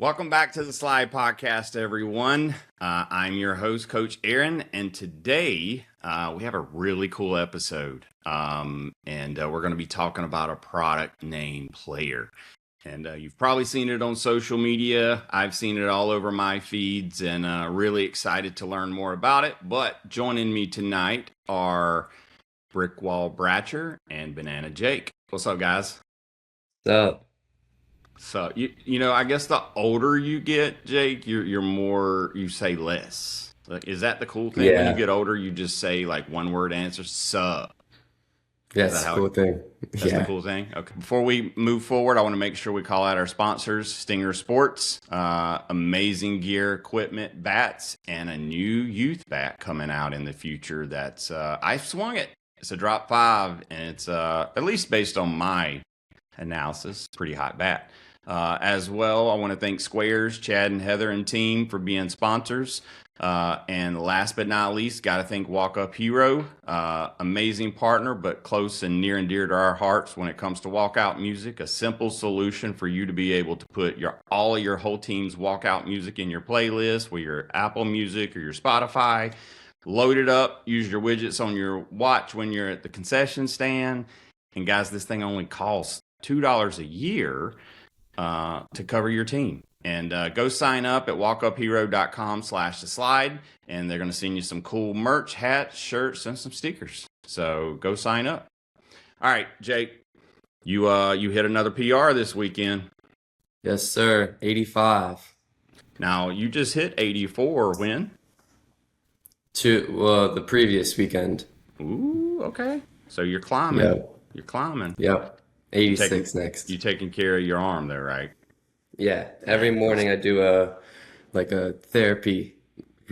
Welcome back to the Slide Podcast, everyone. I'm your host, Coach Aaron, and today we have a really cool episode. We're going to be talking about a product named PLAYR. And you've probably seen it on social media. I've seen it all over my feeds, and really excited to learn more about it. But joining me tonight are Brickwall Bratcher and Banana Jake. What's up, guys? What's up? So I guess the older you get, Jake, you're more, you say less. Like, is that the cool thing? When you Yeah. get older, you just say like one word answers. Sup. Is that Yes, how? cool thing. That's the Yeah. cool thing. Okay. Before we move forward, I want to make sure we call out our sponsors: Stinger Sports, amazing gear, equipment, bats, and a new youth bat coming out in the future. That's I swung it. It's a drop 5, and it's at least based on my analysis, pretty hot bat. As well, I want to thank Squares, Chad and Heather and team for being sponsors. And last but not least, got to thank Walk Up Hero, amazing partner, but close and near and dear to our hearts when it comes to walkout music. A simple solution for you to be able to put all of your whole team's walkout music in your playlist, with your Apple Music or your Spotify. Load it up, use your widgets on your watch when you're at the concession stand. And guys, this thing only costs $2 a year to cover your team. And go sign up at walkuphero.com/theslide, and they're going to send you some cool merch, hats, shirts, and some stickers. So go sign up. All right, Jake, you hit another PR this weekend. Yes, sir. 85. Now you just hit 84. When? The previous weekend. Ooh, okay. So you're climbing. Yep. You're climbing. Yep. You 86 next. taking care of your arm there, right? Yeah. Every morning I do a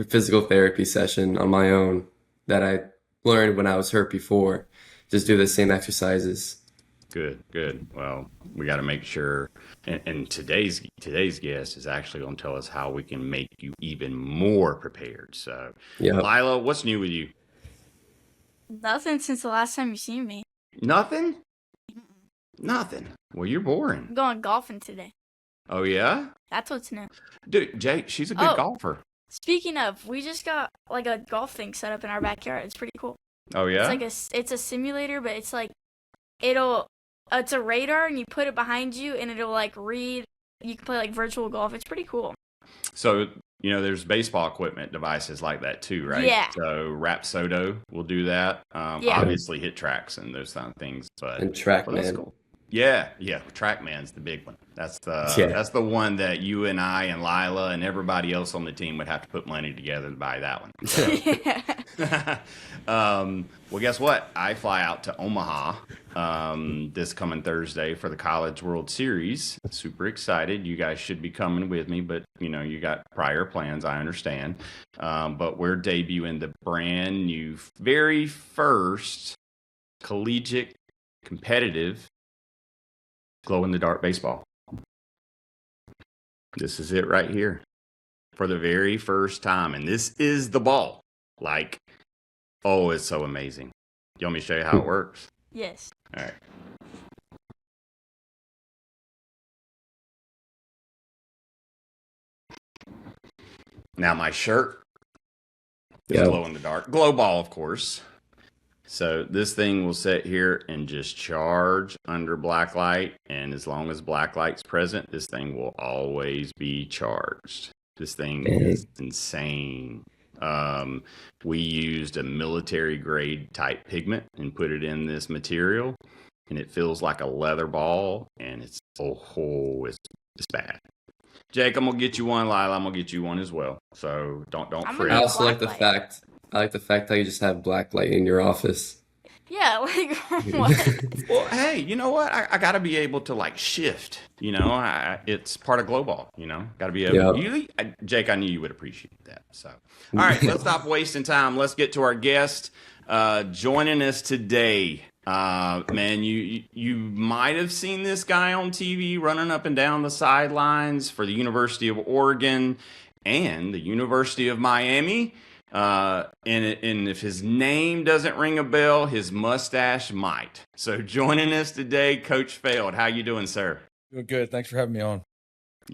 physical therapy session on my own that I learned when I was hurt before. Just do the same exercises. Good. Well, we got to make sure. And today's guest is actually going to tell us how we can make you even more prepared. So, Yep. Lila, what's new with you? Nothing since the last time you seen me. Nothing? Nothing. Well, you're boring. I'm going golfing today. Oh, yeah? That's what's new. Dude, Jake, she's a good golfer. Speaking of, we just got like a golf thing set up in our backyard. It's pretty cool. Oh, yeah? It's a simulator, but it's like it's a radar, and you put it behind you, and it'll like read. You can play like virtual golf. It's pretty cool. So, there's baseball equipment devices like that too, right? Yeah. So Rapsodo will do that. Yeah. Obviously hit tracks and those kind of things, but And that's TrackMan. cool. Yeah. TrackMan's the big one. That's the one that you and I and Lila and everybody else on the team would have to put money together to buy that one. Yeah. Well, guess what? I fly out to Omaha this coming Thursday for the College World Series. Super excited. You guys should be coming with me, but you got prior plans. I understand. But we're debuting the brand new, very first collegiate competitive glow-in-the-dark baseball. This is it right here for the very first time. And this is the ball. Like, oh, it's so amazing. You want me to show you how it works? Yes. All right. Now my shirt is Yep. glow-in-the-dark. Glow ball, of course. So this thing will sit here and just charge under black light. And as long as black light's present, this thing will always be charged. This thing is insane. We used a military grade type pigment and put it in this material. And it feels like a leather ball. And it's bad. Jake, I'm going to get you one. Lila, I'm going to get you one as well. So don't I'm fret. I gonna- also like the Black fact how you just have black light in your office. Yeah. Like what? Well, hey, you know what? I got to be able to like shift. It's part of glow ball. Got to be able. Jake, I knew you would appreciate that. So, all right, let's stop wasting time. Let's get to our guest joining us today. Man, you might have seen this guy on TV running up and down the sidelines for the University of Oregon and the University of Miami. And if his name doesn't ring a bell, his mustache might. So joining us today, Coach Feld. How you doing, sir? Doing good. Thanks for having me on.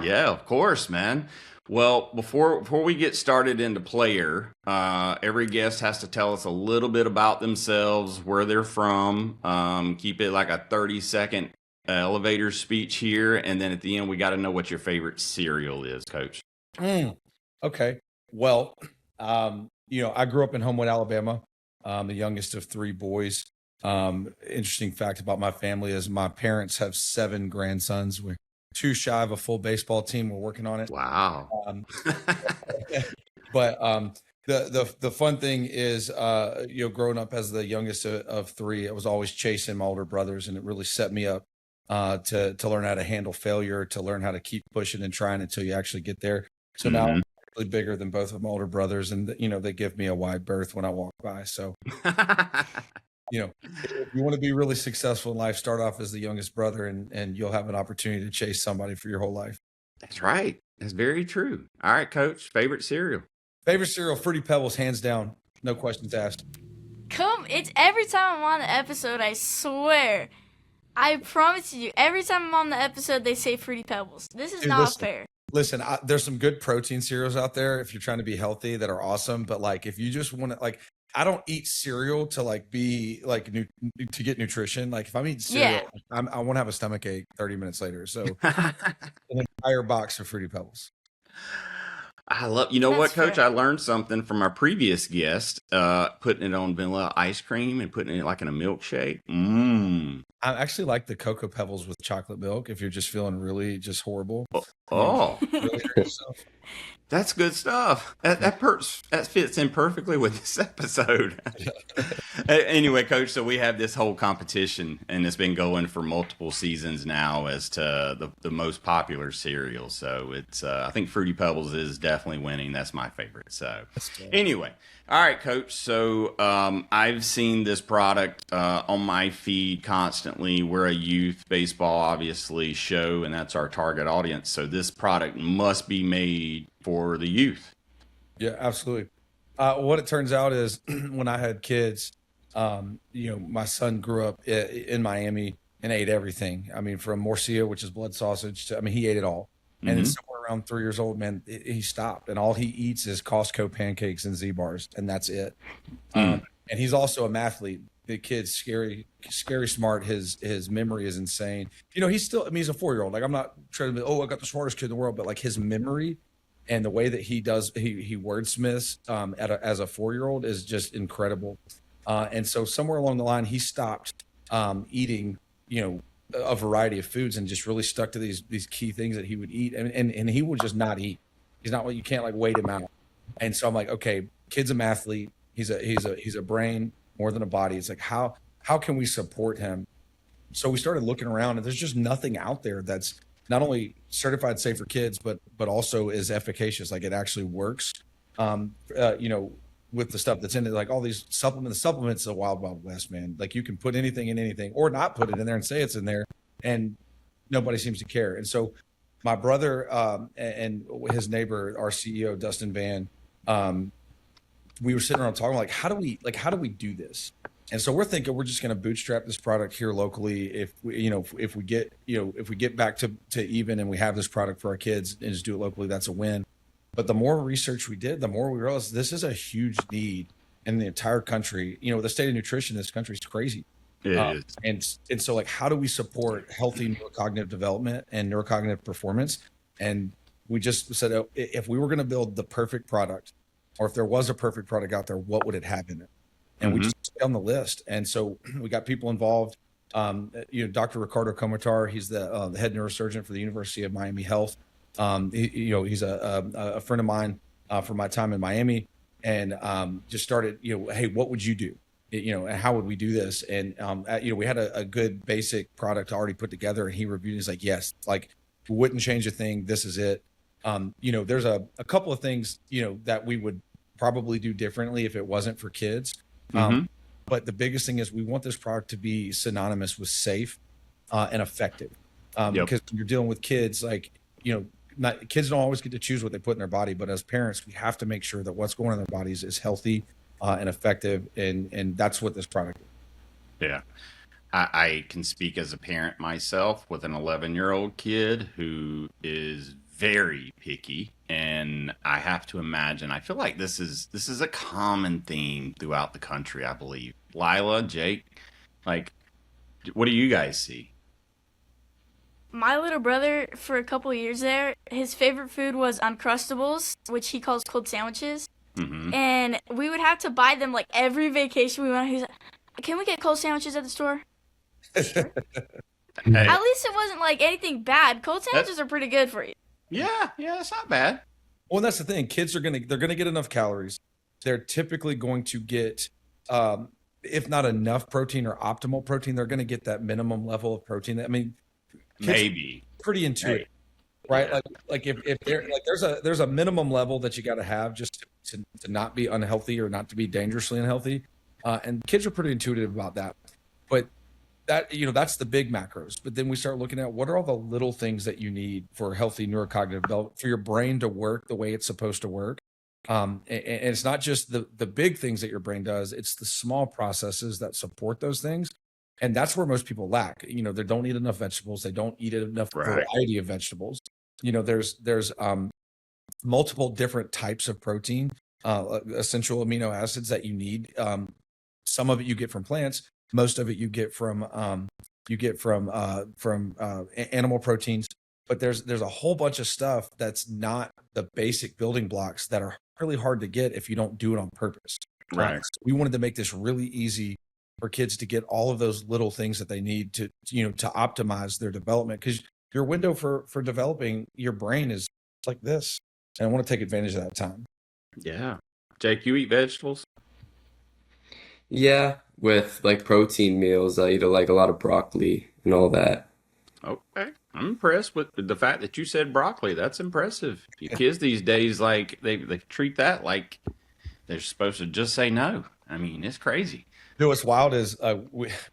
Yeah, of course, man. Well, before we get started into player, every guest has to tell us a little bit about themselves, where they're from. Keep it like a 30-second elevator speech here, and then at the end, we got to know what your favorite cereal is, Coach. Okay. Well, I grew up in Homewood, Alabama. The youngest of three boys. Interesting fact about my family is my parents have 7 grandsons. We're 2 shy of a full baseball team. We're working on it. Wow. But the fun thing is, growing up as the youngest of 3, I was always chasing my older brothers, and it really set me up to learn how to handle failure, to learn how to keep pushing and trying until you actually get there. So now I'm really bigger than both of my older brothers, and they give me a wide berth when I walk by. So, if you want to be really successful in life, start off as the youngest brother, and you'll have an opportunity to chase somebody for your whole life. That's right. That's very true. All right, Coach. Favorite cereal? Favorite cereal, Fruity Pebbles, hands down. No questions asked. It's every time I'm on the episode, I swear. I promise you, every time I'm on the episode, they say Fruity Pebbles. This is not fair. Listen, there's some good protein cereals out there if you're trying to be healthy that are awesome. But like, if you just want to, I don't eat cereal to be to get nutrition. Like if I'm eating cereal, I want to have a stomach ache 30 minutes later. So an entire box of Fruity Pebbles. I love, what, Coach? Fair. I learned something from our previous guest, putting it on vanilla ice cream and putting it like in a milkshake. I actually like the Cocoa Pebbles with chocolate milk if you're just feeling really just horrible. Oh, Really hurt yourself. That's good stuff. That fits in perfectly with this episode. Anyway, Coach, so we have this whole competition, and it's been going for multiple seasons now as to the most popular cereal. So it's I think Fruity Pebbles is definitely winning. That's my favorite. So anyway, all right, Coach. So I've seen this product on my feed constantly. We're a youth baseball, obviously, show, and that's our target audience. So this product must be made for the youth. Yeah, absolutely. What it turns out is when I had kids, my son grew up in Miami and ate everything. I mean, from morcilla, which is blood sausage, to, he ate it all. And then somewhere around 3 years old, man, he stopped. And all he eats is Costco pancakes and Z-bars, and that's it. And he's also a mathlete. The kid's scary smart. His memory is insane. He's still, he's a 4-year-old. Like, I'm not trying to be, I got the smartest kid in the world, but like his memory and the way that he does, he wordsmiths as a 4-year-old is just incredible. And so somewhere along the line, he stopped eating, a variety of foods and just really stuck to these key things that he would eat. And he would just not eat. He's not, you can't wait him out. And so I'm like, okay, kid's a mathlete. He's a brain more than a body. It's like, how can we support him? So we started looking around, and there's just nothing out there that's not only certified safe for kids, but also is efficacious. Like, it actually works. With the stuff that's in it, like all these supplements. The supplements is a wild, wild west, man. Like, you can put anything in anything, or not put it in there and say it's in there, and nobody seems to care. And so my brother and his neighbor, our CEO, Dustin Van, we were sitting around talking like, how do we do this? And so we're thinking we're just going to bootstrap this product here locally. If we get back to even and we have this product for our kids and just do it locally, that's a win. But the more research we did, the more we realized this is a huge need in the entire country. The state of nutrition in this country is crazy. It is. And so, like, how do we support healthy neurocognitive development and neurocognitive performance? And we just said, if we were going to build the perfect product, or if there was a perfect product out there, what would it have in it? And we just stay on the list. And so we got people involved. Dr. Ricardo Comatar, he's the head neurosurgeon for the University of Miami Health. He's a friend of mine from my time in Miami, and just started, hey, what would you do? And how would we do this? And we had a good basic product already put together, and he reviewed it. He's like, yes, like, we wouldn't change a thing. This is it. There's a couple of things, that we would probably do differently if it wasn't for kids. But the biggest thing is we want this product to be synonymous with safe and effective. Because when you're dealing with kids, like, kids don't always get to choose what they put in their body, but as parents, we have to make sure that what's going on in their bodies is healthy and effective. And that's what this product is. Yeah. I can speak as a parent myself with an 11-year-old kid who is very picky, and I have to imagine. I feel like this is a common theme throughout the country. I believe. Lila, Jake, like, what do you guys see? My little brother, for a couple years there, his favorite food was Uncrustables, which he calls cold sandwiches. Hmm. And we would have to buy them like every vacation we went. He's like, "Can we get cold sandwiches at the store?" Sure. Hey, At least it wasn't like anything bad. Cold that sandwiches are pretty good for you. yeah, that's not bad. Well, and that's the thing. Kids they're gonna get enough calories. They're typically going to get, if not enough protein or optimal protein, they're going to get that minimum level of protein. I mean, kids are Maybe. pretty intuitive, right? Yeah. Like if they're like there's a minimum level that you got to have just to not be unhealthy or not to be dangerously unhealthy, and kids are pretty intuitive about that. But that's the big macros. But then we start looking at what are all the little things that you need for healthy neurocognitive development for your brain to work the way it's supposed to work. And it's not just the big things that your brain does; it's the small processes that support those things. And that's where most people lack. They don't eat enough vegetables. They don't eat enough Right. variety of vegetables. There's multiple different types of protein, essential amino acids that you need. Some of it you get from plants. Most of it you get from animal proteins. But there's a whole bunch of stuff that's not the basic building blocks that are really hard to get if you don't do it on purpose. Right. So we wanted to make this really easy for kids to get all of those little things that they need to optimize their development, because your window for developing your brain is like this, and I want to take advantage of that time. Yeah. Jake, you eat vegetables? Yeah, with like protein meals, I eat like a lot of broccoli and all that. Okay. I'm impressed with the fact that you said broccoli. That's impressive. Your kids these days, like, they treat that like they're supposed to just say no. I mean, it's crazy. What's wild is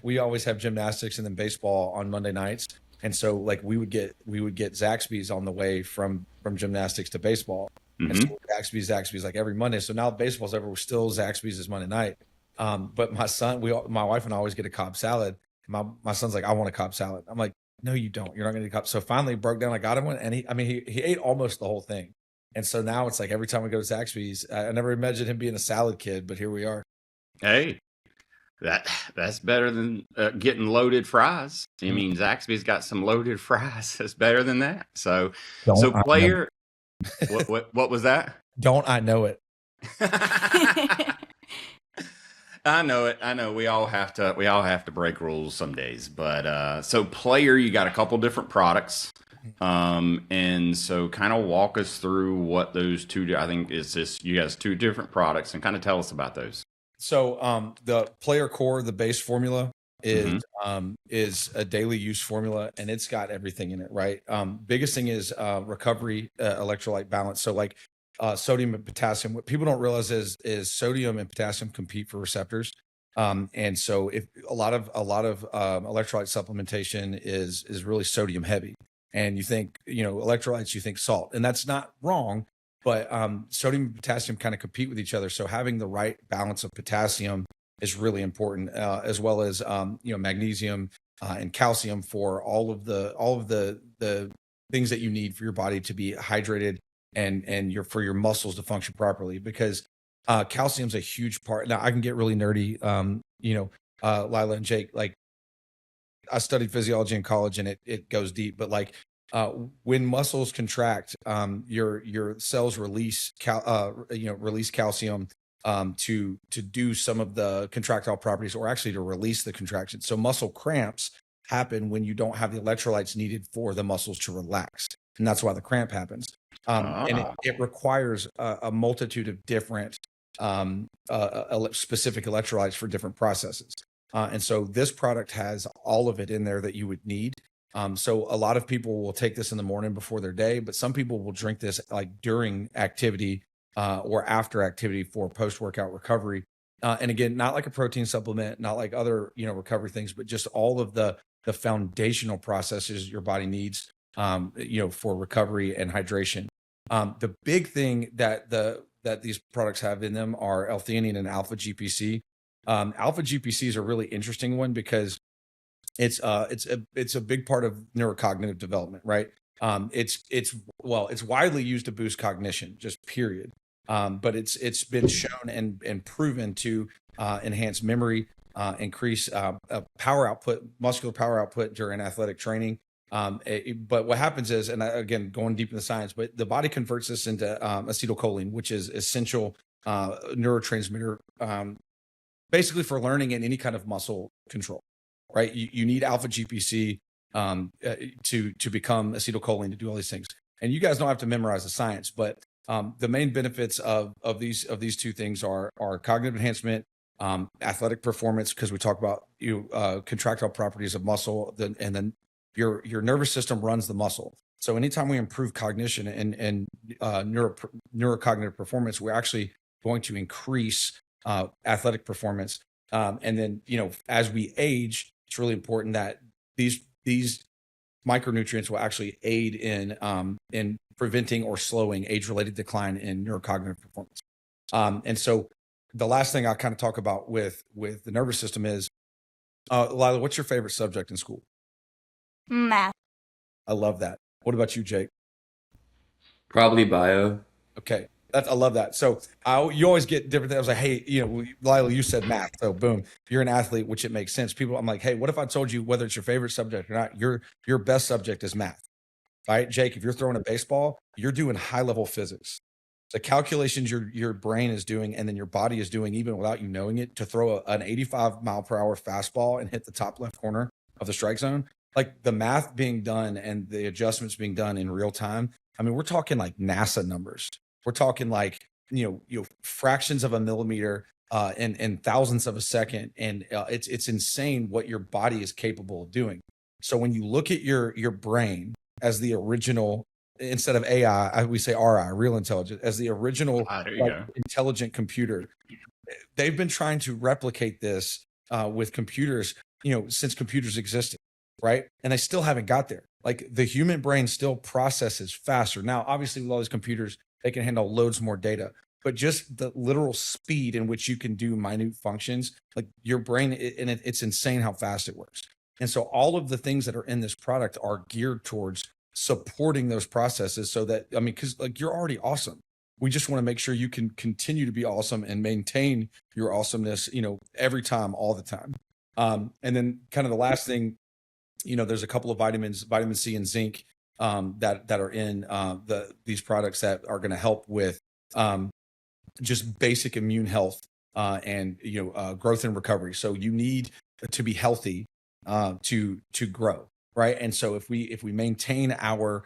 we always have gymnastics and then baseball on Monday nights, and so like we would get Zaxby's on the way from gymnastics to baseball, and Hmm. so Zaxby's like every Monday. So now baseball's over, we're still Zaxby's is Monday night. But my wife and I always get a Cobb salad. My son's like, I want a Cobb salad. I'm like, no, you don't. You're not going to get a Cobb. So finally broke down. I got him one, and he ate almost the whole thing. And so now it's like every time we go to Zaxby's, I never imagined him being a salad kid, but here we are. Hey, that's better than getting loaded fries. I mean, Zaxby's got some loaded fries. That's better than that. So, Don't I know? player, what was that? Don't I know it? I know it. I know we all have to break rules some days. But so player, you got a couple different products. And so kind of walk us through what those two, I think it's just you guys two different products, and kind of tell us about those. So the PLAYR CORE, the base formula Hmm. is a daily use formula, and it's got everything in it, right? Biggest thing is recovery, electrolyte balance. So like sodium and potassium. What people don't realize is sodium and potassium compete for receptors. And so if a lot of electrolyte supplementation is really sodium heavy, and you think electrolytes, you think salt, and that's not wrong. But sodium and potassium kind of compete with each other. So having the right balance of potassium is really important, as well as magnesium and calcium for all of the things that you need for your body to be hydrated and for your muscles to function properly. Because calcium's a huge part. Now I can get really nerdy. Lila and Jake, like I studied physiology in college, and it goes deep. But like when muscles contract, your cells release calcium to do some of the contractile properties, or actually to release the contraction. So muscle cramps happen when you don't have the electrolytes needed for the muscles to relax, and that's why the cramp happens. And Ah, it requires a multitude of different specific electrolytes for different processes. And so this product has all of it in there that you would need. So a lot of people will take this in the morning before their day, but some people will drink this like during activity or after activity for post-workout recovery. And again, not like a protein supplement, not like other recovery things, but just all of the foundational processes your body needs for recovery and hydration. The big thing that these products have in them are L-theanine and alpha GPC. Alpha GPC is a really interesting one because it's a big part of neurocognitive development, right? It's widely used to boost cognition, just period. But it's been shown and proven to enhance memory, increase power output, muscular power output during athletic training. But what happens is, and again, going deep in the science, but the body converts this into acetylcholine, which is essential neurotransmitter, basically for learning and any kind of muscle control, right? You need alpha GPC to become acetylcholine to do all these things. And you guys don't have to memorize the science, but the main benefits of these two things are cognitive enhancement, athletic performance, because we talk about contractile properties of muscle, and then your nervous system runs the muscle. So anytime we improve cognition and neurocognitive performance, we're actually going to increase athletic performance. And then, as we age, it's really important that these micronutrients will actually aid in preventing or slowing age-related decline in neurocognitive performance. And so the last thing I'll kind of talk about with the nervous system is, Lila, what's your favorite subject in school? Math. I love that. What about you, Jake? Probably bio. Okay. I love that. So you always get different things. I was like, hey, Lila, you said math. So boom, you're an athlete, which it makes sense. I'm like, hey, what if I told you whether it's your favorite subject or not, your best subject is math, right? Jake, if you're throwing a baseball, you're doing high level physics. The calculations your brain is doing and then your body is doing, even without you knowing it, to throw an 85-mile-per-hour fastball and hit the top left corner of the strike zone. Like the math being done and the adjustments being done in real time. I mean, we're talking like NASA numbers. We're talking like, fractions of a millimeter and thousandths of a second. And it's insane what your body is capable of doing. So when you look at your brain as the original, instead of AI, we say RI, real intelligence, as the original intelligent computer, they've been trying to replicate this with computers, since computers existed. Right. And they still haven't got there. Like the human brain still processes faster. Now, obviously, with all these computers, they can handle loads more data, but just the literal speed in which you can do minute functions, like your brain, and it's insane how fast it works. And so all of the things that are in this product are geared towards supporting those processes so that, because like you're already awesome. We just want to make sure you can continue to be awesome and maintain your awesomeness, every time, all the time. And then kind of the last thing, there's a couple of vitamins, vitamin C and zinc, that are in these products that are going to help with just basic immune health and growth and recovery. So you need to be healthy to grow, right? And so if we maintain our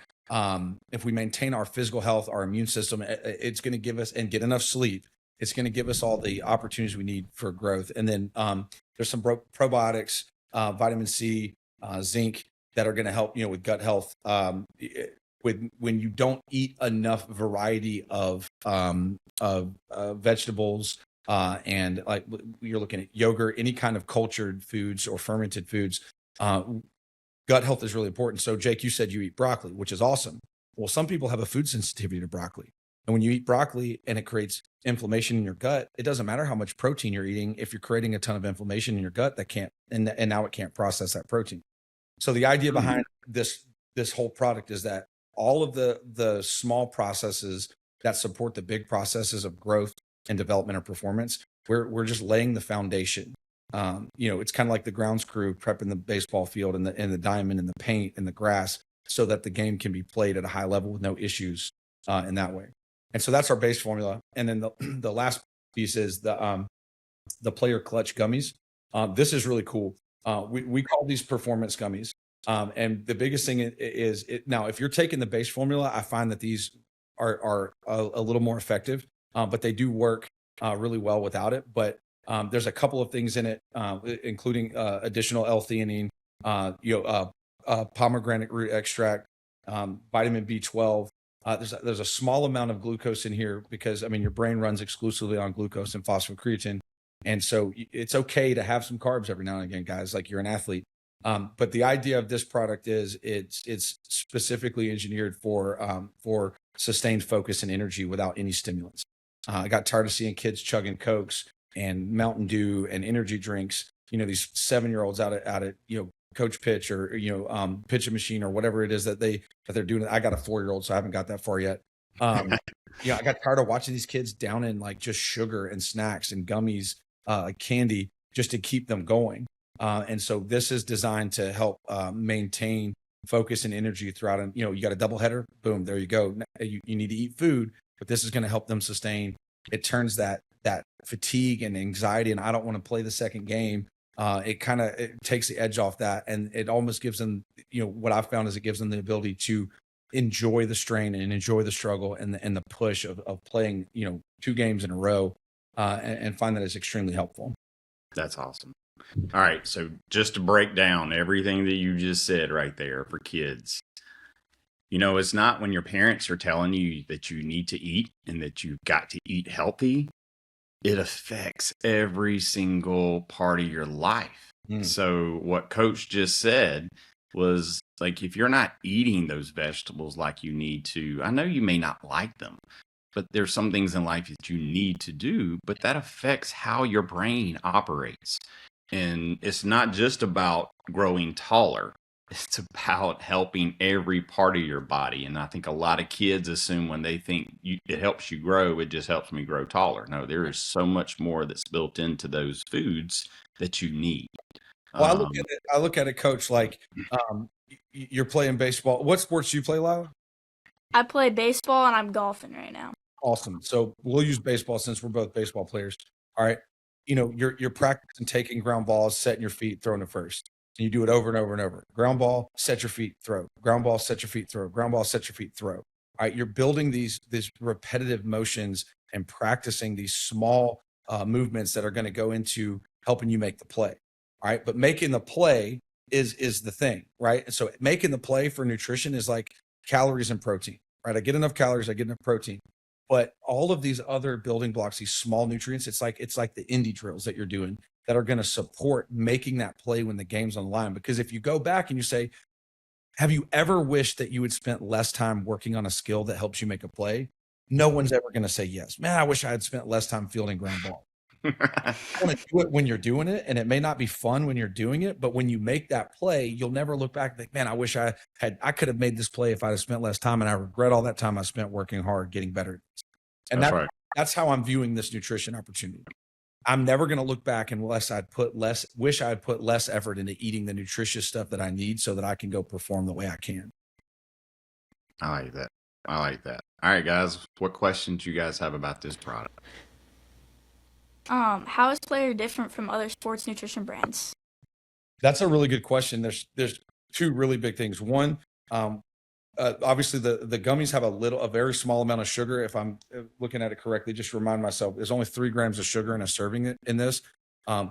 physical health, our immune system, it's going to give us, and get enough sleep, it's going to give us all the opportunities we need for growth. And then there's some probiotics, vitamin C, zinc, that are going to help, with gut health. When you don't eat enough variety of vegetables, and like you're looking at yogurt, any kind of cultured foods or fermented foods, gut health is really important. So Jake, you said you eat broccoli, which is awesome. Well, some people have a food sensitivity to broccoli. And when you eat broccoli and it creates inflammation in your gut, it doesn't matter how much protein you're eating. If you're creating a ton of inflammation in your gut, and now it can't process that protein. So the idea behind this whole product is that all of the small processes that support the big processes of growth and development and performance, we're just laying the foundation. It's kind of like the grounds crew prepping the baseball field and the diamond and the paint and the grass so that the game can be played at a high level with no issues in that way. And so that's our base formula. And then the last piece is the PLAYR CLUTCH gummies. This is really cool. We call these performance gummies. And the biggest thing is now, if you're taking the base formula, I find that these are a little more effective, but they do work really well without it. But there's a couple of things in it, including additional L-theanine, pomegranate root extract, vitamin B12. There's a small amount of glucose in here because, your brain runs exclusively on glucose and phosphocreatine. And so it's okay to have some carbs every now and again, guys, like you're an athlete. But the idea of this product is it's specifically engineered for sustained focus and energy without any stimulants. I got tired of seeing kids chugging Cokes and Mountain Dew and energy drinks, these 7-year-olds out at coach pitch or, pitch a machine or whatever it is that they're doing. I got a 4-year-old, so I haven't got that far yet. I got tired of watching these kids down in like just sugar and snacks and gummies, candy, just to keep them going. And so this is designed to help maintain focus and energy throughout. And, you got a doubleheader, boom, there you go. You need to eat food, but this is going to help them sustain. It turns that fatigue and anxiety, and I don't want to play the second game. It takes the edge off that. And it almost gives them, what I've found is it gives them the ability to enjoy the strain and enjoy the struggle and the push of playing, 2 games in a row, and find that it's extremely helpful. That's awesome. All right. So just to break down everything that you just said right there for kids, it's not when your parents are telling you that you need to eat and that you've got to eat healthy. It affects every single part of your life. So what Coach just said was like, if you're not eating those vegetables like you need to, I know you may not like them, but there's some things in life that you need to do, but that affects how your brain operates. And it's not just about growing taller. It's about helping every part of your body. And I think a lot of kids assume when they think it helps you grow, it just helps me grow taller. No, there is so much more that's built into those foods that you need. Well, I look at it, Coach, like you're playing baseball. What sports do you play, Lila? I play baseball and I'm golfing right now. Awesome. So we'll use baseball since we're both baseball players. All right. You're practicing taking ground balls, setting your feet, throwing to first. And you do it over and over and over. Ground ball, set your feet, throw. Ground ball, set your feet, throw. Ground ball, set your feet, throw. All right. You're building these repetitive motions and practicing these small movements that are going to go into helping you make the play. All right. But making the play is the thing, right? And so making the play for nutrition is like calories and protein, right? I get enough calories, I get enough protein. But all of these other building blocks, these small nutrients, it's like the indie drills that you're doing that are going to support making that play when the game's on the line. Because if you go back and you say, have you ever wished that you had spent less time working on a skill that helps you make a play? No one's ever going to say yes. Man, I wish I had spent less time fielding ground ball. You want to do it when you're doing it, and it may not be fun when you're doing it, but when you make that play, you'll never look back and think, man, I wish I could have made this play if I'd have spent less time, and I regret all that time I spent working hard, getting better. And That's right. That's how I'm viewing this nutrition opportunity. I'm never going to look back unless wish I had put less effort into eating the nutritious stuff that I need so that I can go perform the way I can. I like that. All right, guys, what questions you guys have about this product? How is PLAYR different from other sports nutrition brands? That's a really good question. There's 2 really big things. One, obviously the gummies have a very small amount of sugar. If I'm looking at it correctly, just remind myself, there's only 3 grams of sugar in a serving in this,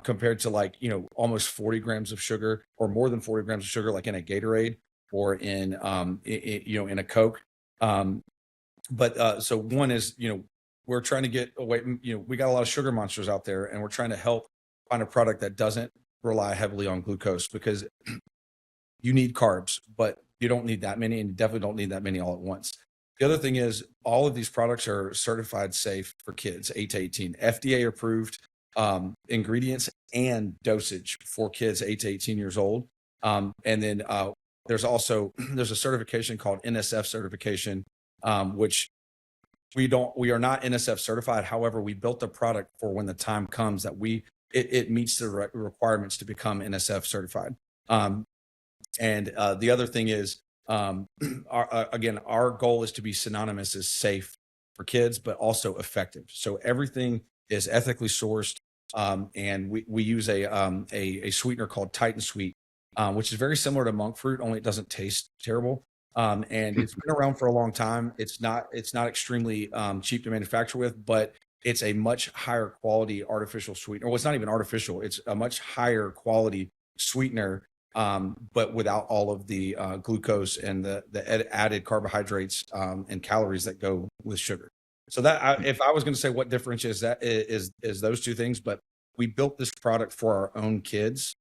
compared to almost 40 grams of sugar or more than 40 grams of sugar, like in a Gatorade or in a Coke. So one is, we're trying to get away, we got a lot of sugar monsters out there, and we're trying to help find a product that doesn't rely heavily on glucose, because you need carbs, but you don't need that many, and you definitely don't need that many all at once. The other thing is all of these products are certified safe for kids 8 to 18, FDA approved ingredients and dosage for kids 8 to 18 years old. And then there's a certification called NSF certification, which we are not NSF certified. However, we built the product for when the time comes that it meets the requirements to become NSF certified. And the other thing is, our goal is to be synonymous as safe for kids, but also effective. So everything is ethically sourced, and we use a sweetener called Titan Sweet, which is very similar to monk fruit, only it doesn't taste terrible. And it's been around for a long time. It's not extremely cheap to manufacture with, but it's a much higher quality artificial sweetener. Well, it's not even artificial. It's a much higher quality sweetener, but without all of the glucose and the added carbohydrates and calories that go with sugar. So that if I was going to say what differentiates that is those 2 things, but we built this product for our own kids.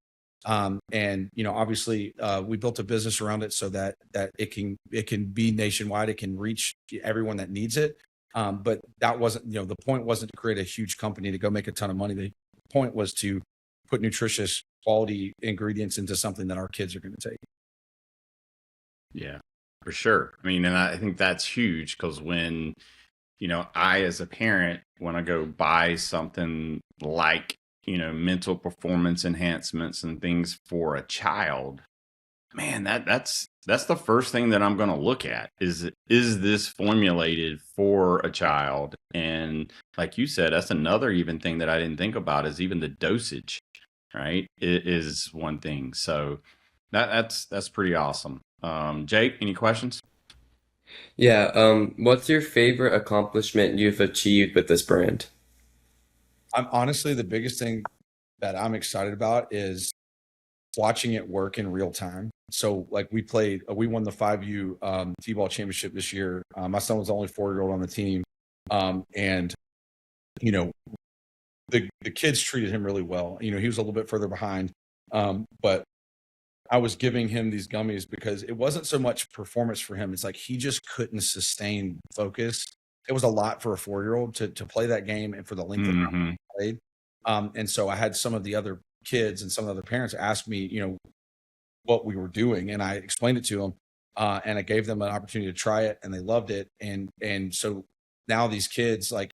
And obviously we built a business around it so that it can be nationwide. It can reach everyone that needs it. But that wasn't, the point wasn't to create a huge company to go make a ton of money. The point was to put nutritious quality ingredients into something that our kids are going to take. Yeah, for sure. I mean, and I think that's huge because when, I as a parent, when I go buy something like, mental performance enhancements and things for a child, man, that's the first thing that I'm going to look at is this formulated for a child? And like you said, that's another even thing that I didn't think about is even the dosage, right? It is one thing. So that's pretty awesome. Jake, any questions? Yeah, what's your favorite accomplishment you've achieved with this brand? I'm honestly, the biggest thing that I'm excited about is watching it work in real time. So like we won the 5U T-ball championship this year. My son was the only 4-year-old on the team. And you know, the kids treated him really well. He was a little bit further behind. But I was giving him these gummies because it wasn't so much performance for him. It's like he just couldn't sustain focus. It was a lot for a 4-year-old to play that game and for the length of time Mm-hmm. he played. And so I had some of the other kids and some of the other parents ask me, what we were doing, and I explained it to them, and I gave them an opportunity to try it, and they loved it. And so now these kids, like,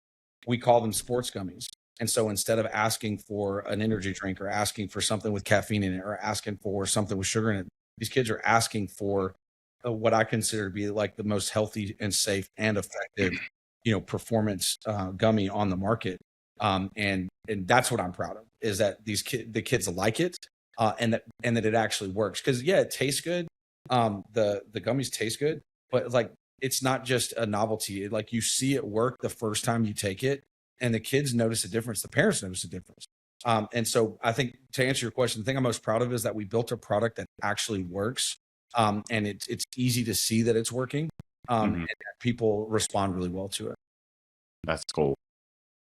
we call them sports gummies. And so instead of asking for an energy drink or asking for something with caffeine in it or asking for something with sugar in it, these kids are asking for what I consider to be like the most healthy and safe and effective, performance gummy on the market. And that's what I'm proud of is that the kids like it, and that it actually works. Because it tastes good. The gummies taste good, but like it's not just a novelty. Like you see it work the first time you take it, and the kids notice a difference. The parents notice a difference. And so I think to answer your question, the thing I'm most proud of is that we built a product that actually works, and it's easy to see that it's working, and that people respond really well to it. That's cool.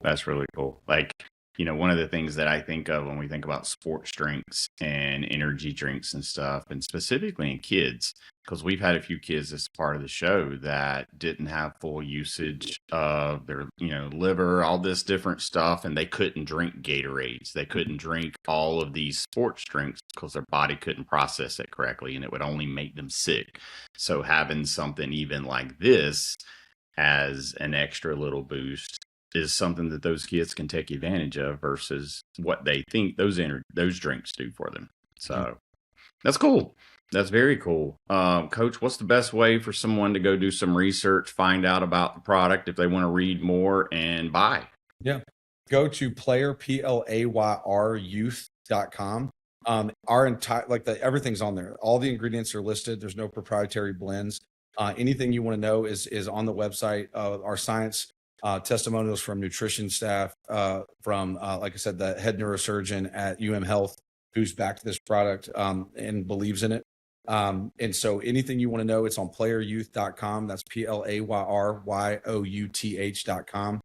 That's really cool. Like, one of the things that I think of when we think about sports drinks and energy drinks and stuff, and specifically in kids, because we've had a few kids as part of the show that didn't have full usage of their, liver, all this different stuff, and they couldn't drink Gatorades. They couldn't drink all of these sports drinks because their body couldn't process it correctly, and it would only make them sick. So having something even like this as an extra little boost is something that those kids can take advantage of versus what they think those drinks do for them. So that's cool. That's very cool. Coach, what's the best way for someone to go do some research, find out about the product if they want to read more and buy? Yeah. Go to PLAYR, PLAYR youth.com. Our entire, everything's on there. All the ingredients are listed. There's no proprietary blends. Anything you want to know is on the website. Our science testimonials from nutrition staff, from, like I said, the head neurosurgeon at Health, who's backed this product and believes in it. And so anything you want to know, it's on PLAYRYouth.com. That's PLAYRYOUTH.com.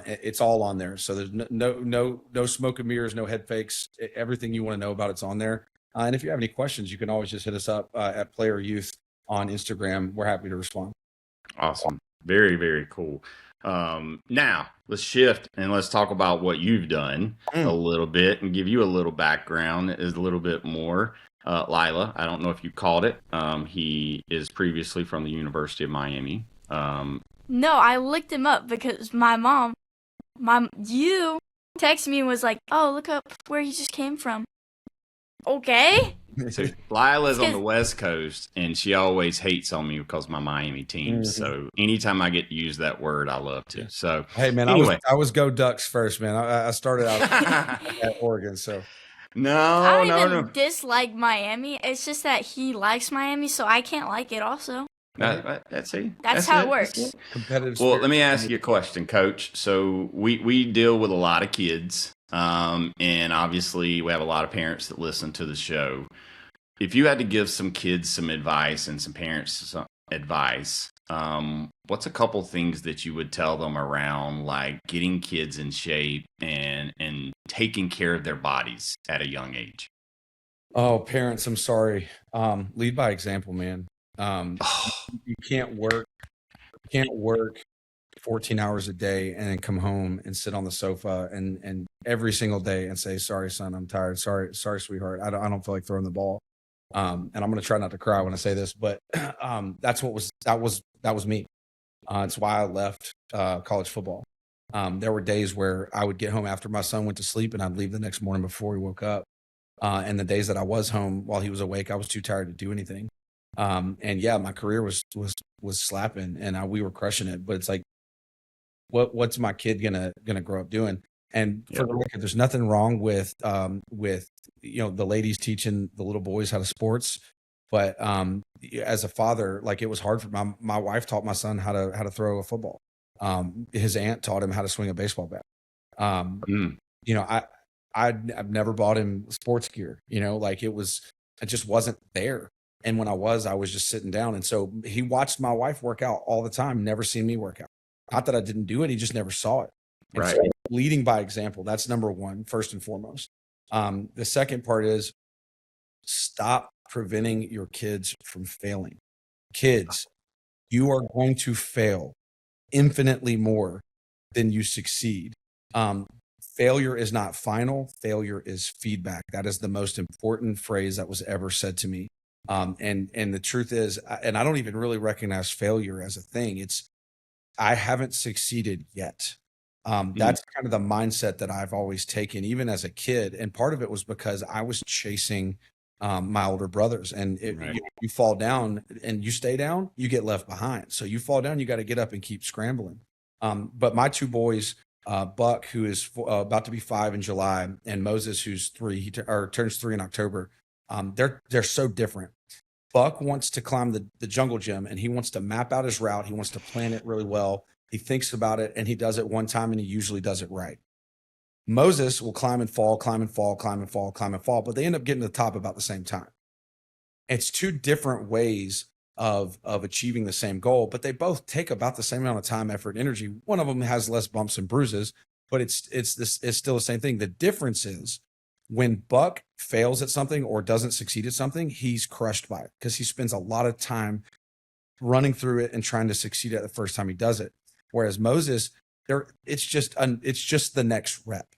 It's all on there. So there's no smoke and mirrors, no head fakes. Everything you want to know about it's on there. And if you have any questions, you can always just hit us up at PLAYR Youth on Instagram. We're happy to respond. Awesome. Very, very cool. Now let's shift and let's talk about what you've done a little bit and give you a little background is a little bit more. Lila, I don't know if you called it. He is previously from the University of Miami. No, I looked him up because you texted me and was like, oh, look up where he just came from. Okay. So Lila's on the West Coast, and she always hates on me because of my Miami team. So anytime I get to use that word, I love to. So hey, man, anyway. I was go Ducks first, man. I started out at Oregon, so. I don't even dislike Miami. It's just that he likes Miami, so I can't like it also. That's how it works. Competitive. Well, let me ask you a question, Coach. So we deal with a lot of kids, and obviously we have a lot of parents that listen to the show. If you had to give some kids some advice and some parents some advice, what's a couple things that you would tell them around like getting kids in shape and taking care of their bodies at a young age? Oh, parents, I'm sorry. Lead by example, man. You can't work 14 hours a day and then come home and sit on the sofa and every single day and say, sorry, son, I'm tired. Sorry, sweetheart. I don't feel like throwing the ball. And I'm going to try not to cry when I say this, but that was me. It's why I left college football. There were days where I would get home after my son went to sleep and I'd leave the next morning before he woke up. And the days that I was home while he was awake, I was too tired to do anything. And yeah, my career was slapping and we were crushing it, but it's like, what's my kid gonna grow up doing? And for the record, there's nothing wrong with the ladies teaching the little boys how to sports, but as a father, like it was hard for my wife taught my son how to throw a football. His aunt taught him how to swing a baseball bat. I've never bought him sports gear, like it just wasn't there. And when I was just sitting down. And so he watched my wife work out all the time, never seen me work out. Not that I didn't do it, he just never saw it. And Right. so leading by example, that's number one, first and foremost. The second part is stop preventing your kids from failing. Kids, you are going to fail infinitely more than you succeed. Failure is not final. Failure is feedback. That is the most important phrase that was ever said to me. And the truth is, and I don't even really recognize failure as a thing. I haven't succeeded yet. That's kind of the mindset that I've always taken, even as a kid. And part of it was because I was chasing my older brothers. And you fall down and you stay down, you get left behind. So you fall down, you got to get up and keep scrambling. But my two boys, Buck, who is about to be 5 in July, and Moses, who's 3, he turns 3 in October. They're so different. Buck wants to climb the jungle gym and he wants to map out his route. He wants to plan it really well. He thinks about it and he does it one time and he usually does it right. Moses will climb and fall, but they end up getting to the top about the same time. It's two different ways of achieving the same goal, but they both take about the same amount of time, effort, and energy. One of them has less bumps and bruises, but it's still the same thing. The difference is when Buck fails at something or doesn't succeed at something, he's crushed by it because he spends a lot of time running through it and trying to succeed at the first time he does it. Whereas Moses, it's just the next rep.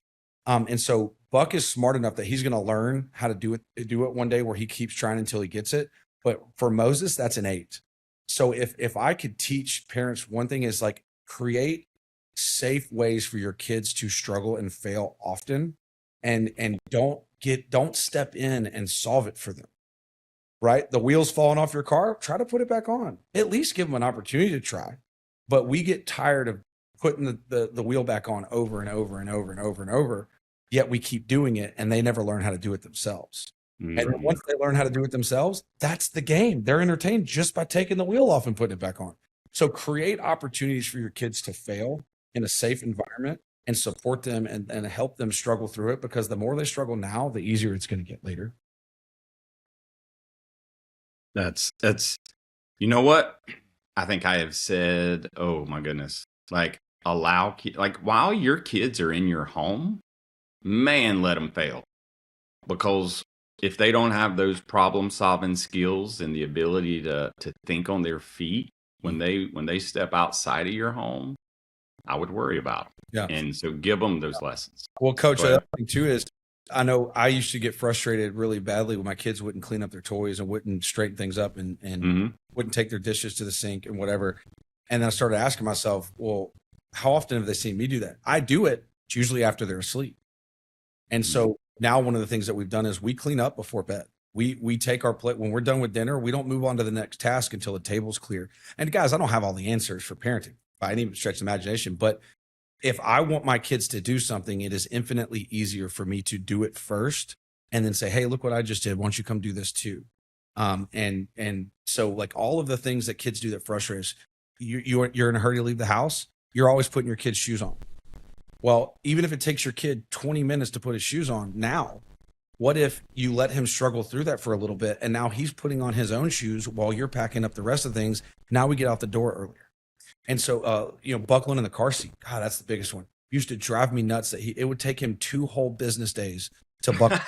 And so Buck is smart enough that he's going to learn how to do it one day where he keeps trying until he gets it. But for Moses, that's an 8. So if I could teach parents, one thing is like create safe ways for your kids to struggle and fail often. And don't step in and solve it for them, right? The wheel's falling off your car, try to put it back on. At least give them an opportunity to try. But we get tired of putting the wheel back on over and over and over and over and over, yet we keep doing it and they never learn how to do it themselves. And then once they learn how to do it themselves, that's the game. They're entertained just by taking the wheel off and putting it back on. So create opportunities for your kids to fail in a safe environment and support them and help them struggle through it, because the more they struggle now, the easier it's going to get later. That's you know what? I think I have said, oh my goodness, like while your kids are in your home, man, let them fail. Because if they don't have those problem solving skills and the ability to think on their feet when they step outside of your home, I would worry about them. Yeah. And so give them those lessons. Well, Coach, the other thing too is I know I used to get frustrated really badly when my kids wouldn't clean up their toys and wouldn't straighten things up and wouldn't take their dishes to the sink and whatever. And then I started asking myself, well, how often have they seen me do that? I do it. It's usually after they're asleep. And so now one of the things that we've done is we clean up before bed. We take our plate when we're done with dinner. We don't move on to the next task until the table's clear. And guys, I don't have all the answers for parenting by any stretch of imagination, but if I want my kids to do something, it is infinitely easier for me to do it first and then say, hey, look what I just did. Why don't you come do this too? And so like all of the things that kids do that frustrate us, you're in a hurry to leave the house. You're always putting your kid's shoes on. Well, even if it takes your kid 20 minutes to put his shoes on now, what if you let him struggle through that for a little bit? And now he's putting on his own shoes while you're packing up the rest of the things. Now we get out the door earlier. And so, buckling in the car seat, God, that's the biggest one. Used to drive me nuts that it would take him 2 whole business days to buckle.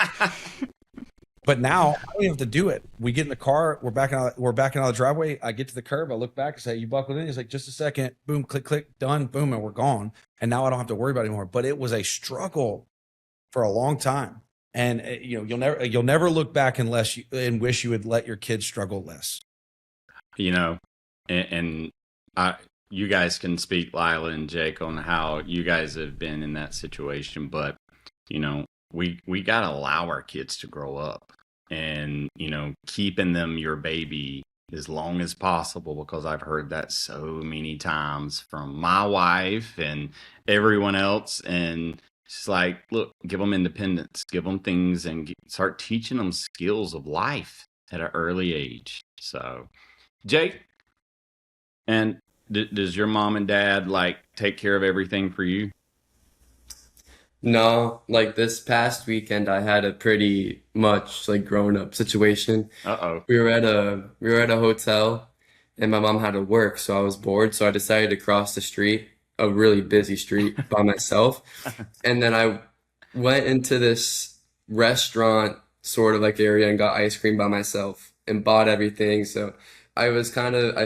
But now I don't even have to do it. We get in the car, we're backing out of the driveway. I get to the curb, I look back and say, "You buckled in?" He's like, "Just a second." Boom, click, click, done, boom, and we're gone. And now I don't have to worry about it anymore. But it was a struggle for a long time. And you'll never look back and wish you would let your kids struggle less. And you guys can speak, Lila and Jake, on how you guys have been in that situation, but we got to allow our kids to grow up, and keeping them your baby as long as possible, because I've heard that so many times from my wife and everyone else. And it's like, look, give them independence, give them things, and start teaching them skills of life at an early age. So, Jake, and does your mom and dad take care of everything for you? No, like this past weekend, I had a pretty much like grown up situation. Uh-oh. We were at a hotel, and my mom had to work, so I was bored, so I decided to cross the street, a really busy street, by myself. And then I went into this restaurant sort of like area and got ice cream by myself and bought everything. So I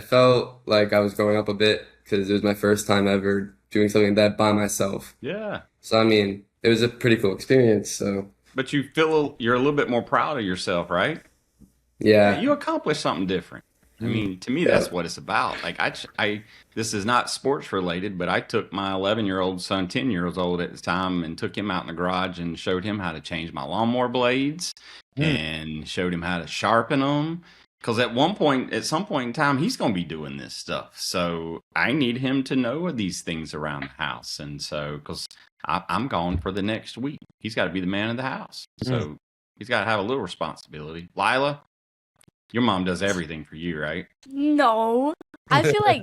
felt like I was growing up a bit because it was my first time ever doing something like that by myself. Yeah. So I mean, it was a pretty cool experience. So But you feel you're a little bit more proud of yourself, right? yeah, You accomplished something different. I mean, to me, that's what it's about. Like this is not sports related, but I took my 11-year-old son, 10 years old at the time, and took him out in the garage and showed him how to change my lawnmower blades and showed him how to sharpen them. Because at some point in time, he's going to be doing this stuff. So I need him to know these things around the house. And so, because I'm gone for the next week, he's got to be the man of the house. So he's got to have a little responsibility. Lila, your mom does everything for you, right? No. I feel like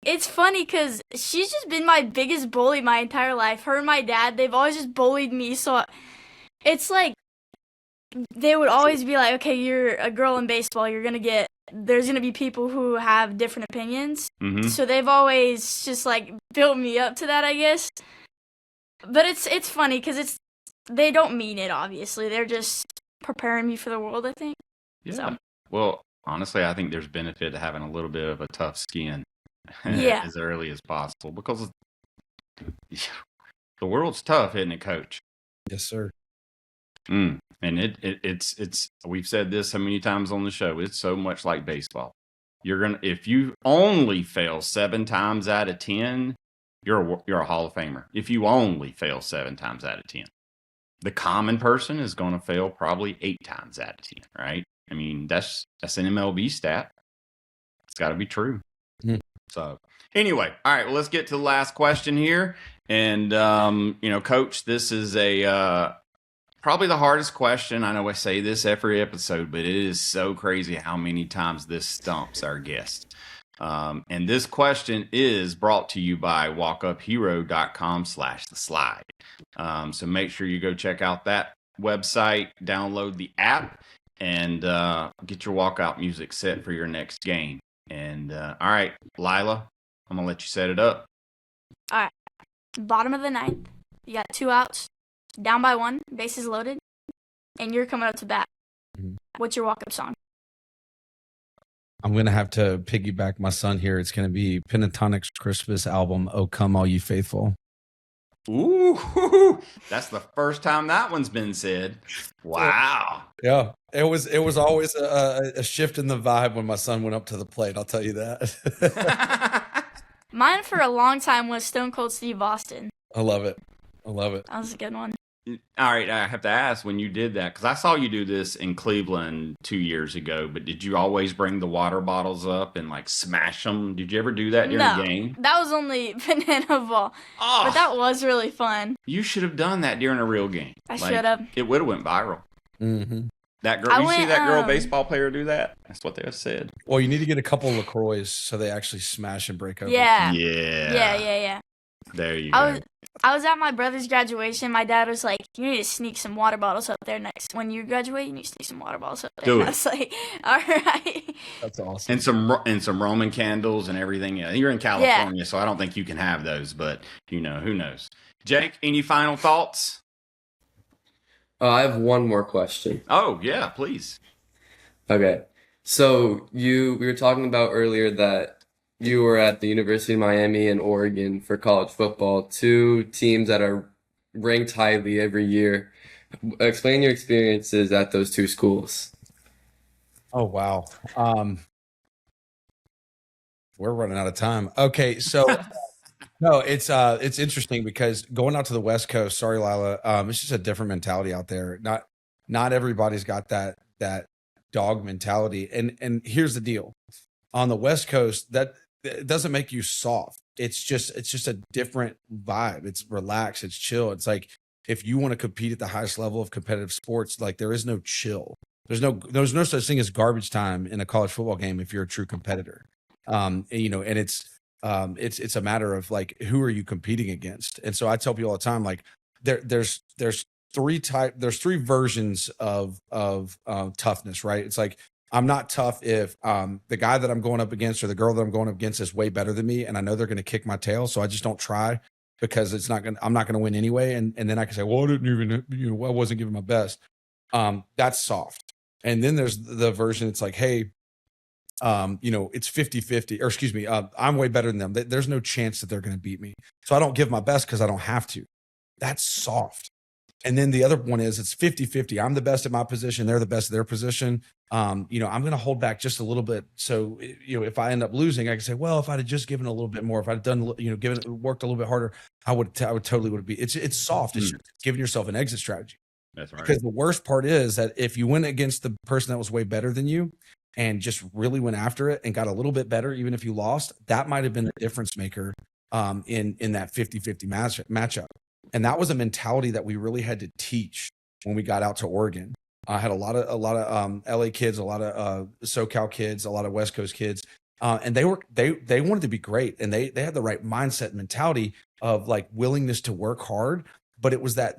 it's funny because she's just been my biggest bully my entire life. Her and my dad, they've always just bullied me. So it's like they would always be like, okay, you're a girl in baseball. There's going to be people who have different opinions. Mm-hmm. So they've always just built me up to that, I guess. But it's funny because they don't mean it, obviously. They're just preparing me for the world, I think. Yeah. So. Well, honestly, I think there's benefit to having a little bit of a tough skin Yeah. as early as possible, because the world's tough, isn't it, Coach? Yes, sir. And it's we've said this so many times on the show. It's so much like baseball. If you only fail 7 times out of 10, you're a Hall of Famer. If you only fail 7 times out of 10, the common person is going to fail probably 8 times out of 10, right? I mean, that's an MLB stat. It's got to be true. So anyway, all right, well, let's get to the last question here. And, Coach, this is probably the hardest question. I know I say this every episode, but it is so crazy how many times this stumps our guests. And this question is brought to you by walkuphero.com/theslide. So make sure you go check out that website, download the app, and get your walkout music set for your next game. And all right, Lila, I'm going to let you set it up. All right. Bottom of the 9th. You got 2 outs. Down by 1. Bases loaded. And you're coming up to bat. What's your walk-up song? I'm going to have to piggyback my son here. It's going to be Pentatonic's Christmas album, "Oh Come All You Faithful." Ooh, that's the first time that one's been said. Wow. Yeah, it was always a shift in the vibe when my son went up to the plate. I'll tell you that. Mine for a long time was Stone Cold Steve Austin. I love it. That was a good one. All right, I have to ask, when you did that, because I saw you do this in Cleveland 2 years ago, but did you always bring the water bottles up and smash them? Did you ever do that during the game? That was only banana ball. Oh, but that was really fun. You should have done that during a real game. I should have. It would have went viral. Mm-hmm. That girl, see that girl baseball player do that? That's what they said. Well, you need to get a couple LaCroix so they actually smash and break open. Yeah. Yeah. There you go. I was at my brother's graduation. My dad was like, "You need to sneak some water bottles up there next. When you graduate, you need to sneak some water bottles up there." Do it. I was like, "All right." That's awesome. And some Roman candles and everything. Yeah, you're in California, so I don't think you can have those, but who knows? Jake, any final thoughts? I have one more question. Oh, yeah, please. Okay. So we were talking about earlier that you were at the University of Miami and Oregon for college football, two teams that are ranked highly every year. Explain your experiences at those two schools. Oh, wow. We're running out of time. Okay, so no, it's interesting because going out to the West Coast, sorry, Lila, it's just a different mentality out there. Not everybody's got that dog mentality. And here's the deal. On the West Coast, that it doesn't make you soft. It's just a different vibe. It's relaxed, it's chill. It's like if you want to compete at the highest level of competitive sports, like there is no chill. There's no such thing as garbage time in a college football game if you're a true competitor. And it's a matter of like who are you competing against. And so I tell people all the time, like there's three versions of toughness, right? It's like I'm not tough if the guy that I'm going up against or the girl that I'm going up against is way better than me, and I know they're going to kick my tail, so I just don't try because I'm not gonna win anyway. And then I can say, well, I didn't even, I wasn't giving my best. That's soft. And then there's the version. It's like, hey, it's 50-50, or excuse me, I'm way better than them. There's no chance that they're going to beat me. So I don't give my best because I don't have to. That's soft. And then the other one is it's 50-50. I'm the best at my position. They're the best at their position. I'm going to hold back just a little bit. So, if I end up losing, I can say, well, if I'd have just given a little bit more, if I'd done, worked a little bit harder, I would totally would be. It's soft. It's just giving yourself an exit strategy. That's right. Because the worst part is that if you went against the person that was way better than you and just really went after it and got a little bit better, even if you lost, that might have been the difference maker in that 50-50 matchup. And that was a mentality that we really had to teach when we got out to Oregon. I had a lot of LA kids, a lot of SoCal kids, a lot of West Coast kids, and they wanted to be great, and they had the right mindset and mentality of like willingness to work hard. But it was that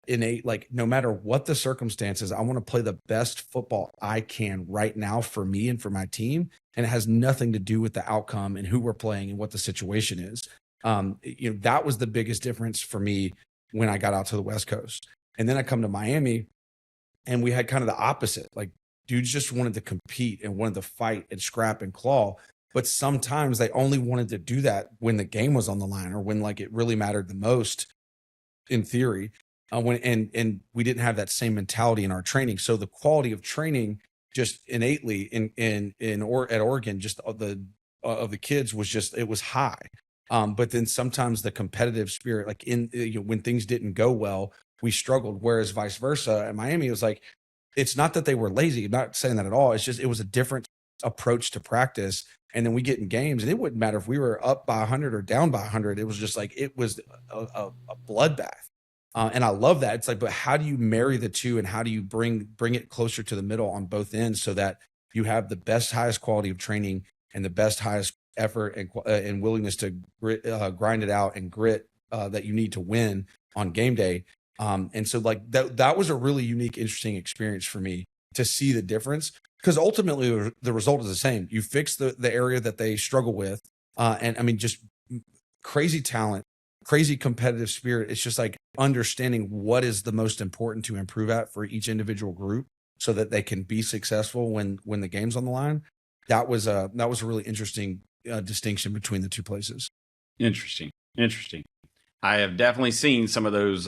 innate, like, no matter what the circumstances, I want to play the best football I can right now for me and for my team. And it has nothing to do with the outcome and who we're playing and what the situation is. That was the biggest difference for me when I got out to the West Coast. And then I come to Miami and we had kind of the opposite. Like dudes just wanted to compete and wanted to fight and scrap and claw. But sometimes they only wanted to do that when the game was on the line or when like it really mattered the most. In theory, and we didn't have that same mentality in our training. So the quality of training just innately at Oregon, just of the kids was just, it was high. But then sometimes the competitive spirit, like when things didn't go well, we struggled. Whereas vice versa at Miami, it was like, it's not that they were lazy, I'm not saying that at all. It's just, it was a different approach to practice. And then we get in games and it wouldn't matter if we were up by 100 or down by 100. It was just like, it was a bloodbath. And I love that. It's like, but how do you marry the two and how do you bring it closer to the middle on both ends so that you have the best, highest quality of training and the best, highest effort and willingness to grind it out and grit that you need to win on game day. And so like that was a really unique, interesting experience for me to see the difference. Because ultimately, the result is the same. You fix the area that they struggle with. And I mean, just crazy talent, crazy competitive spirit. It's just like understanding what is the most important to improve at for each individual group so that they can be successful when the game's on the line. That was a really interesting distinction between the two places. Interesting. I have definitely seen some of those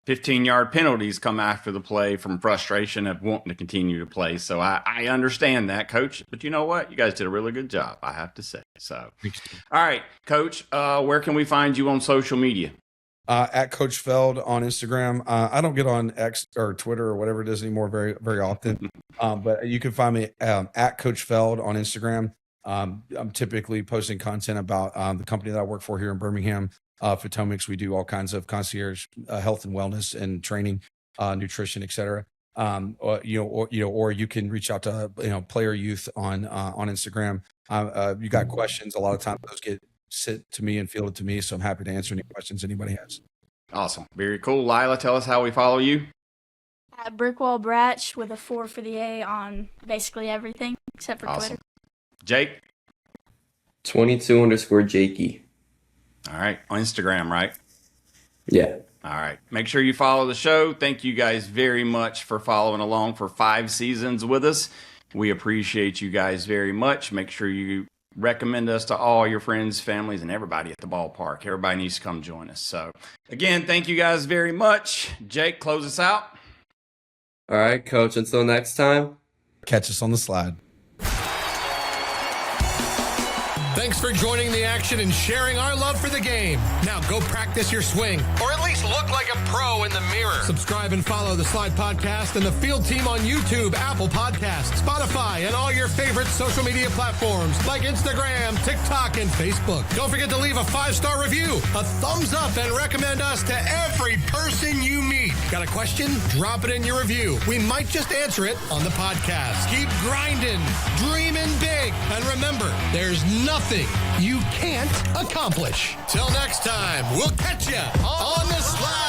15-yard penalties come after the play from frustration of wanting to continue to play. So I understand that, Coach. But you know what? You guys did a really good job, I have to say. So, all right, Coach, where can we find you on social media? At Coach Feld on Instagram. I don't get on X or Twitter or whatever it is anymore very, very often. But you can find me at Coach Feld on Instagram. I'm typically posting content about the company that I work for here in Birmingham. Potomac's, we do all kinds of concierge health and wellness and training, nutrition, et cetera. Or you can reach out to Player Youth on Instagram. You got questions, a lot of times those get sent to me and fielded to me, so I'm happy to answer any questions anybody has. Awesome, very cool. Lila, tell us how we follow you. At Brickwall Bratch with a 4 for the A on basically everything except for Awesome. Twitter. Jake? 22_Jakey. All right, on Instagram, right? Yeah. All right. Make sure you follow the show. Thank you guys very much for following along for 5 seasons with us. We appreciate you guys very much. Make sure you recommend us to all your friends, families, and everybody at the ballpark. Everybody needs to come join us. So, again, thank you guys very much. Jake, close us out. All right, Coach. Until next time. Catch us on the slide. Thanks for joining the action and sharing our love for the game. Now go practice your swing, or at least look like a pro in the mirror. Subscribe and follow the Slide Podcast and the Field Team on YouTube, Apple Podcasts, Spotify, and all your favorite social media platforms like Instagram, TikTok, and Facebook. Don't forget to leave a 5-star review, a thumbs up, and recommend us to every person you meet. Got a question? Drop it in your review. We might just answer it on the podcast. Keep grinding, dreaming big, and remember, there's nothing you can't accomplish. Till next time, we'll catch you on the slide.